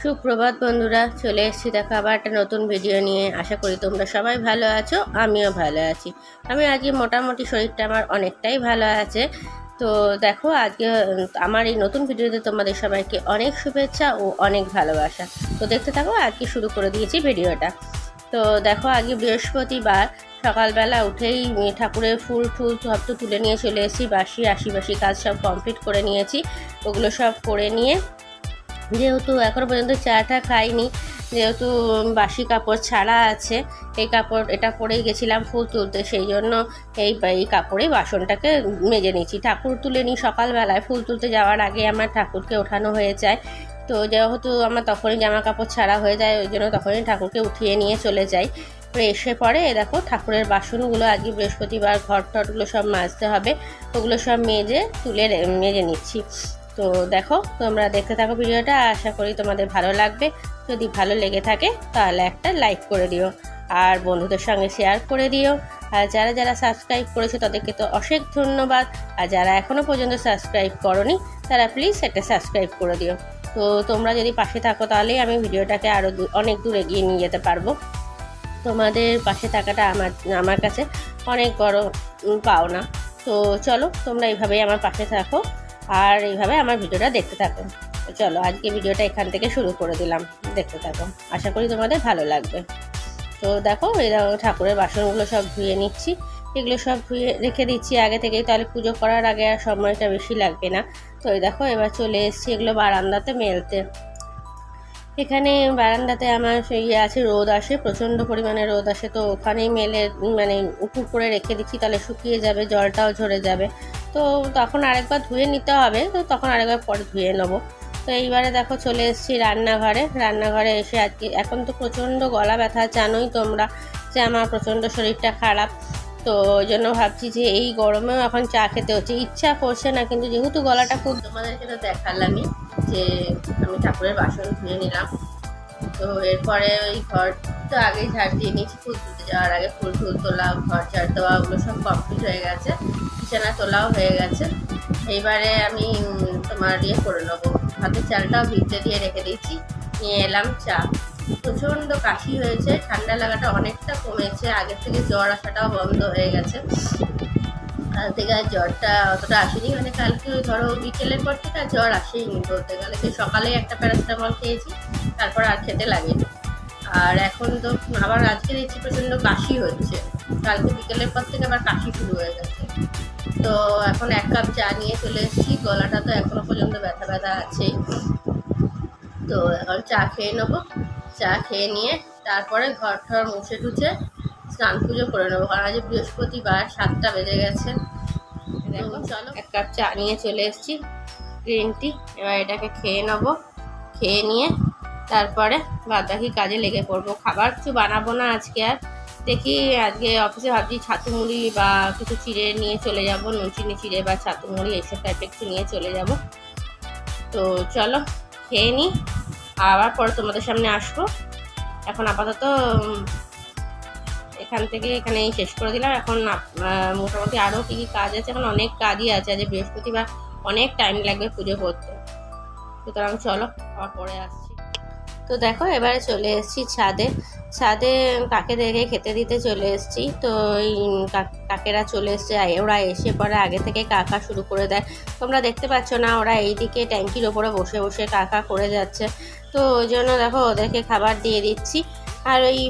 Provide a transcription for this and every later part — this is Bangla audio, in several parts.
সুপ্রভাত বন্ধুরা, চলে এসেছি দেখো আবার একটা নতুন ভিডিও নিয়ে। আশা করি তোমরা সবাই ভালো আছো, আমিও ভালো আছি। আমি আজকে মোটামুটি শরীরটা আমার অনেকটাই ভালো আছে। তো দেখো আজকে আমার এই নতুন ভিডিওতে তোমাদের সবাইকে অনেক শুভেচ্ছা ও অনেক ভালোবাসা। তো দেখতে থাকো, আজকে শুরু করে দিয়েছি ভিডিওটা। তো দেখো আজকে বৃহস্পতিবার, সকালবেলা উঠেই ঠাকুরের ফুল টুল সব তো তুলে নিয়ে চলে এসেছি। আশি কাজ সব কমপ্লিট করে নিয়েছি। ওগুলো সব করে নিয়ে, যেহেতু এখনও পর্যন্ত চাটা খাইনি, যেহেতু বাসি কাপড় ছাড়া আছে, এই কাপড় এটা পরেই গেছিলাম ফুল তুলতে, সেই জন্য এই কাপড়ে বাসনটাকে মেজে নিচ্ছি। ঠাকুর তুলে নিই সকালবেলায়, ফুল তুলতে যাওয়ার আগে আমার ঠাকুরকে ওঠানো হয়ে যায়। তো যেহেতু আমার তখনই জামা কাপড় ছাড়া হয়ে যায়, ওই জন্য তখনই ঠাকুরকে উঠিয়ে নিয়ে চলে যাই। এসে পরে দেখো ঠাকুরের বাসনগুলো, আজকে বৃহস্পতিবার ঘর টরগুলো সব মাজতে হবে, ওগুলো সব মেজে নিচ্ছি। তো দেখো তোমরা দেখতে থাকো ভিডিওটা, আশা করি তোমাদের ভালো লাগবে। যদি ভালো লেগে থাকে তাহলে একটা লাইক করে দিও, আর বন্ধুদের সঙ্গে শেয়ার করে দিও। আর যারা যারা সাবস্ক্রাইব করেছো তাদেরকে তো অশেষ ধন্যবাদ। আর যারা এখনও পর্যন্ত সাবস্ক্রাইব করোনি তারা প্লিজ একটা সাবস্ক্রাইব করে দিও। তো তোমরা যদি পাশে থাকো তাহলেই আমি ভিডিওটাকে আরও অনেক দূর এগিয়ে নিয়ে যেতে পারবো। তোমাদের পাশে থাকাটা আমার কাছে অনেক বড় পাওনা। তো চলো তোমরা এইভাবেই আমার পাশে থাকো আর এইভাবে আমার ভিডিওটা দেখতে থাকো। চলো আজকে ভিডিওটা এখান থেকে শুরু করে দিলাম, দেখতে থাকো, আশা করি তোমাদের ভালো লাগবে। তো দেখো এই ঠাকুরের বাসনগুলো সব ধুয়ে নিচ্ছি, এগুলো সব ধুয়ে রেখে দিচ্ছি আগে থেকেই, তাহলে পুজো করার আগে আর সময়টা বেশি লাগবে না। তো এই দেখো এবার চলে এসেছি এগুলো বারান্দাতে মেলতে। এখানে বারান্দাতে আমার আছে, রোদ আসে, প্রচণ্ড পরিমাণে রোদ আসে, তো ওখানেই মেলে উপুর করে রেখে দিচ্ছি, তাহলে শুকিয়ে যাবে, জলটাও ঝরে যাবে। তো তখন আরেকবার ধুয়ে নিতে হবে, তো তখন আরেকবার পরে ধুয়ে নেবো। তো এইবারে দেখো চলে এসেছি রান্নাঘরে এসে আজকে এখন তো প্রচণ্ড গলা ব্যথা, জানোই তোমরা যে আমার প্রচণ্ড শরীরটা খারাপ। তো ওই জন্য ভাবছি যে এই গরমেও এখন চা খেতে হচ্ছে, ইচ্ছা করছে না, কিন্তু যেহেতু গলাটা খুব, তোমাদেরকে তো দেখালামই যে আমি ঠাকুরের বাসন ধুয়ে নিলাম। তো এরপরে ওই ঘর তো আগেই ঝাড় দিয়ে নিয়েছি, ফুল তুলতে যাওয়ার আগে ফুল তোলা, ঘর ঝাড় দেওয়া, ওগুলো সব কমপ্লিট হয়ে গেছে, বিছানা তোলাও হয়ে গেছে। এইবারে আমি তোমার করে নেবো, ভাতের চালটাও ভিজতে দিয়ে রেখে দিয়েছি, নিয়ে এলাম চা। প্রচণ্ড কাশি হয়েছে, ঠান্ডা লাগাটা অনেকটা কমেছে, আগের থেকে জ্বর আসাটাও বন্ধ হয়ে গেছে। কাল থেকে আর জ্বরটা অতটা আসেনি, মানে কালকে ধরো বিকেলের পর থেকে আর জ্বর আসেইনি বলতে গেলে। সেই সকালেই একটা প্যারাসিটামল খেয়েছি, তারপর আর খেতে লাগেনি। আর এখন তো আবার আজকে দেখছি প্রচণ্ড কাশি হচ্ছে, কালকে বিকেলের পর থেকে আবার কাশি শুরু হয়ে গেছে। তো এখন 1 কাপ চা নিয়ে চলে এসেছি, গলাটা তো এখনও পর্যন্ত ব্যথা আছেই। তো এখন চা খেয়ে নেবো, চা খেয়ে নিয়ে তারপরে ঘর ঠর মুছে টুছে স্নান পুজো করে নেবো, কারণ আজ বৃহস্পতিবার, 7টা বেজে গেছে। দেখো চলো 1 কাপ চা নিয়ে চলে এসেছি, গ্রিন টি। এবার এটাকে খেয়ে নেবো, খেয়ে নিয়ে তারপরে বাদবাকি কাজে লেগে পড়বো। খাবার কিছু বানাবো না আজকে আর, দেখি আজকে অফিসে ভাবছি ছাতু মুড়ি বা কিছু চিড়ে নিয়ে চলে যাব, নুন চিনি চিড়ে বা ছাতু মুড়ি এইসব টাইপের কিছু নিয়ে চলে যাব। তো চলো খেয়ে নিই, আবার পরে তোমাদের সামনে আসবো। এখন আপাতত এখানেই শেষ করে দিলাম। এখন মোটামুটি আরও কী কাজ আছে, এখন অনেক কাজই আছে, আজ বৃহস্পতিবার অনেক টাইম লাগবে পুজো করতে। সুতরাং চলো আবার পরে আসছি। তো দেখো এবারে চলে এসেছি ছাদে কাকে দেখে খেতে দিতে চলে এসেছি। তো এই কাকেরা চলে এসছে, ওরা এসে পরে আগে থেকে কাকা শুরু করে দেয়। তোমরা দেখতে পাচ্ছ না, ওরা এইদিকে ট্যাঙ্কির ওপরে বসে বসে কাকা করে যাচ্ছে। তো ওই জন্য দেখো ওদেরকে খাবার দিয়ে দিচ্ছি। আর ওই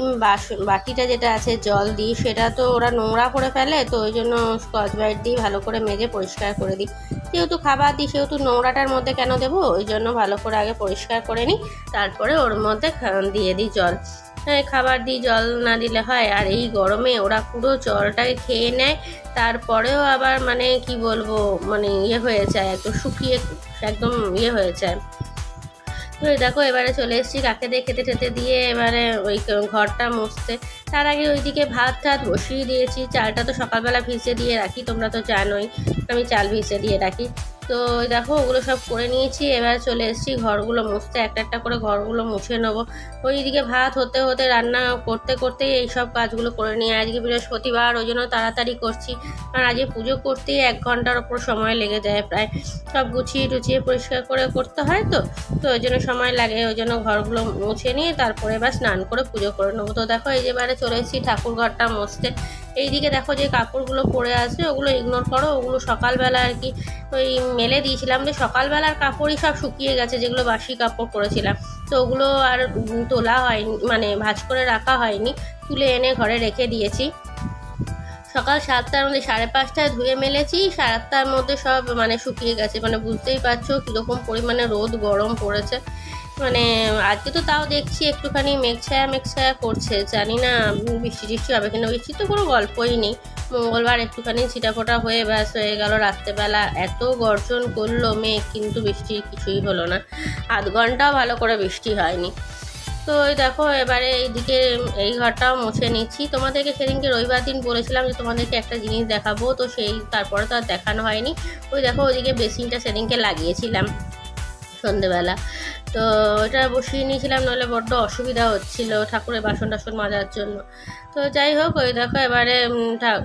বাটিটা যেটা আছে জল দিই, সেটা তো ওরা নোংরা করে ফেলে, তো ওই জন্য স্কচ ব্রাইট দিয়ে ভালো করে মেজে পরিষ্কার করে দিই। যেহেতু খাবার দিই সেহেতু নোংরাটার মধ্যে কেন দেবো, ওই জন্য ভালো করে আগে পরিষ্কার করে নিই, তারপরে ওর মধ্যে দিয়ে দিই জল। খাবার দিই, জল না দিলে হয়? আর এই গরমে ওরা পুরো জলটাকে খেয়ে নেয়, তারপরেও আবার মানে কি বলবো, মানে হয়ে যায়, একদম শুকিয়ে একদম হয়ে যায়। তো দেখো এবারে চলে এসেছি কাকে দিয়ে খেতে টেতে দিয়ে এবারে ওই ঘরটা মুছতে। তার আগে ওইদিকে ভাত বসিয়ে দিয়েছি। চালটা তো সকালবেলা ভিজে দিয়ে রাখি, তোমরা তো জানোই আমি চাল ভিজে দিয়ে রাখি। তো দেখো ওগুলো সব করে নিয়েছি। এবার চলে এসেছি ঘরগুলো মুছতে, একটা একটা করে ঘরগুলো মুছে নেবো। ওইদিকে ভাত হতে হতে রান্না করতে করতেই এইসব কাজগুলো করে নিয়ে, আজকে বৃহস্পতিবার ওই জন্য তাড়াতাড়ি করছি, কারণ আজকে পুজো করতেই 1 ঘন্টার ওপর সময় লেগে যায় প্রায়। সব গুছিয়ে টুচিয়ে পরিষ্কার করে করতে হয়, তো ওই জন্য সময় লাগে। ওই জন্য ঘরগুলো মুছে নিয়ে তারপরে এবার স্নান করে পুজো করে নেবো। তো দেখো এই যে এবারে চলে এসেছি ঠাকুর ঘরটা মুছতে। এইদিকে দেখো যে কাপড়গুলো পরে আছে ওগুলো ইগনোর করো, ওগুলো সকালবেলা আর কি ওই মেলে দিয়েছিলাম, যে সকালবেলার কাপড়ই সব শুকিয়ে গেছে, যেগুলো বাসি কাপড় পরেছিলাম। তো ওগুলো আর তোলা হয়নি, মানে ভাঁজ করে রাখা হয়নি, তুলে এনে ঘরে রেখে দিয়েছি। সকাল 7টার মধ্যে 5:30টায় ধুয়ে মেলেছি, 8:30টার মধ্যে সব মানে শুকিয়ে গেছে। মানে বুঝতেই পারছো কীরকম পরিমাণে রোদ গরম পড়েছে। মানে আজকে তো তাও দেখছি একটুখানি মেঘছায়া করছে, জানি না বৃষ্টি টিষ্টি হবে কিনা। বৃষ্টির তো কোনো গল্পই নেই। মঙ্গলবার একটুখানি ছিটাফোটা হয়ে ব্যাস হয়ে গেল। রাত্রেবেলা এত গর্জন করলো মেঘ, কিন্তু বৃষ্টির কিছুই হলো না। 0.5 ঘন্টাও ভালো করে বৃষ্টি হয়নি। তো ওই দেখো এবারে এইদিকে এই ঘরটাও মুছে নিচ্ছি। তোমাদেরকে সেদিনকে রবিবার দিন বলেছিলাম যে তোমাদেরকে একটা জিনিস দেখাবো, তো তারপরে তো আর দেখানো হয়নি। ওই দেখো ওইদিকে বেসিনটা সেদিনকে লাগিয়েছিলাম সন্ধেবেলা, তো ওটা বসিয়ে নিয়েছিলাম, নাহলে বড্ড অসুবিধা হচ্ছিল ঠাকুরের বাসন টাসন মাজার জন্য। তো যাই হোক ওই দেখো এবারে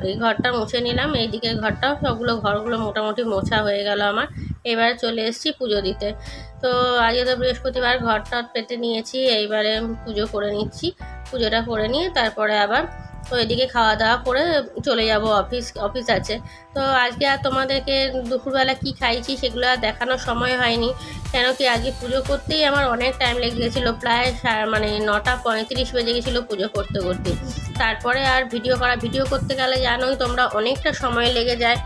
এই ঘরটা মুছে নিলাম। এইদিকে ঘরগুলো মোটামুটি মোছা হয়ে গেল আমার। এবারে চলে এসেছি পুজো দিতে। তো আজকে তো বৃহস্পতিবার, ঘরটা পেতে নিয়েছি, এইবারে পুজো করে নিচ্ছি। পুজোটা করে নিয়ে তারপরে আবার ওইদিকে খাওয়া দাওয়া করে চলে যাব, অফিস আছে। তো আজকে আর তোমাদেরকে দুপুরবেলা কি খাইছি সেগুলো আর দেখানোর সময় হয়নি, কেন কি আজকে পুজো করতেই আমার অনেক টাইম লেগে গেছিলো, প্রায় 9:35 বেজে গেছিলো পুজো করতে করতে। তারপরে আর ভিডিও করতে গেলে জানোই তোমরা অনেকটা সময় লেগে যায়।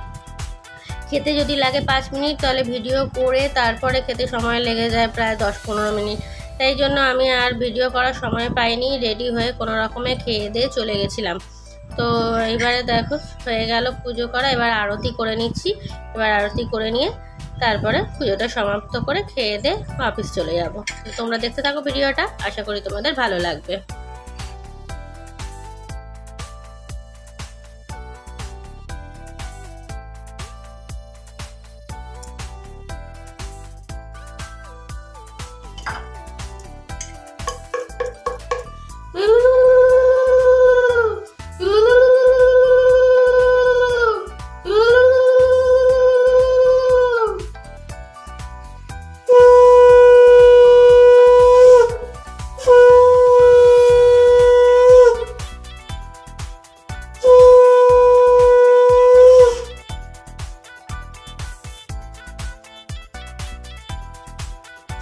খেতে যদি লাগে 5 মিনিট, তাহলে ভিডিও করে তারপরে খেতে সময় লেগে যায় প্রায় 10-15 মিনিট। তাই জন্য আমি আর ভিডিও করার সময় পাইনি, রেডি হয়ে কোনো রকমে খেয়ে দিয়ে চলে গেছিলাম। তো এবারে দেখো হয়ে গেল পুজো করা, এবার আরতি করে নিচ্ছি। এবার আরতি করে নিয়ে তারপরে পুজোটা সমাপ্ত করে খেয়ে দিয়ে অফিস চলে যাব। তো তোমরা দেখতে থাকো ভিডিওটা, আশা করি তোমাদের ভালো লাগবে।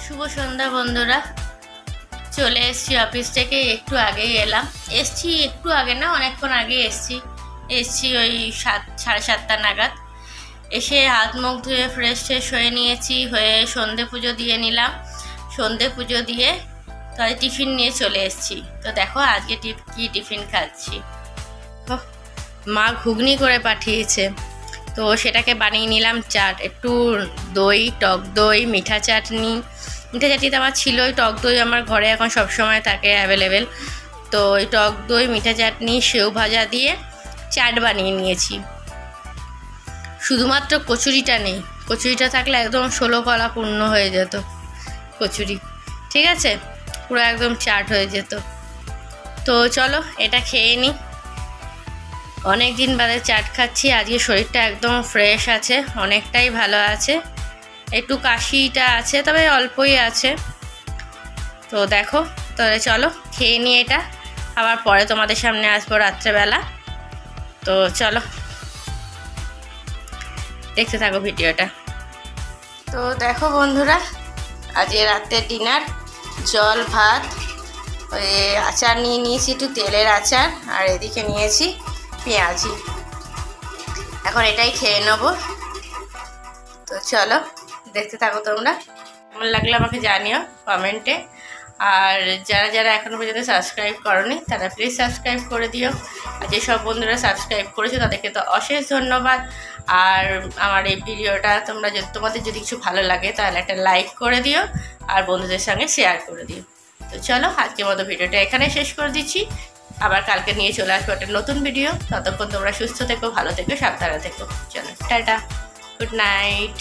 শুভ সন্ধ্যা বন্ধুরা, চলে এসছি অফিস থেকে, একটু আগেই এলাম। একটু আগে না, অনেকক্ষণ আগে এসছি ওই 7:30 নাগাদ। এসে হাত মুখ ধুয়ে ফ্রেশ হয়ে নিয়েছি, হয়ে সন্ধে পুজো দিয়ে নিলাম। সন্ধে পুজো দিয়ে তাই টিফিন নিয়ে চলে এসছি। তো দেখো আজকে কি টিফিন খাচ্ছি। মা ঘুগনি করে পাঠিয়েছে, তো সেটাকে বানিয়ে নিলাম চাট। একটু দই, টক দই, মিঠা চাটনি তো আমার ছিল। ওই টক দই আমার ঘরে এখন সবসময় থাকে অ্যাভেলেবেল। তো ওই টক দই, মিঠা চাটনি, সেও ভাজা দিয়ে চাট বানিয়ে নিয়েছি। শুধুমাত্র কচুরিটা নেই, কচুরিটা থাকলে একদম 16 কলা পূর্ণ হয়ে যেত কচুরি, ঠিক আছে, পুরো একদম চাট হয়ে যেত। তো চলো এটা খেয়ে নিই। অনেক দিন বাদে চাট খাচ্ছি, আজকে শরীরটা একদম ফ্রেশ আছে, অনেকটাই ভালো আছে। একটু কাশিটা আছে, তবে অল্পই আছে। তো দেখো, তাহলে চলো খেয়ে নিই এটা, আবার পরে তোমাদের সামনে আসবো রাত্রেবেলা। তো চলো দেখতে থাকো ভিডিওটা। তো দেখো বন্ধুরা, আজকে রাতের ডিনার জল ভাত, ওই আচার নিয়ে নিয়েছি, একটু তেলের আচার, আর এদিকে নিয়েছি পেঁয়াজি। এখন এটাই খেয়ে নেবো। তো চলো দেখতে থাকো তোমরা, কেমন লাগলো আমাকে জানিও কমেন্টে। আর যারা এখনও পর্যন্ত সাবস্ক্রাইব করোনি তারা প্লিজ সাবস্ক্রাইব করে দিও। আর যেসব বন্ধুরা সাবস্ক্রাইব করেছো তাদেরকে তো অশেষ ধন্যবাদ। আর আমার এই ভিডিওটা তোমাদের যদি কিছু ভালো লাগে তাহলে একটা লাইক করে দিও, আর বন্ধুদের সঙ্গে শেয়ার করে দিও। তো চলো আজকের মতো ভিডিওটা এখানে শেষ করে দিচ্ছি। আবার কালকে নিয়ে চলে আসবো একটা নতুন ভিডিও। ততক্ষণ তোমরা সুস্থ থেকো, ভালো থেকো, সাবধানে থেকো। চলো টাটা, গুড নাইট।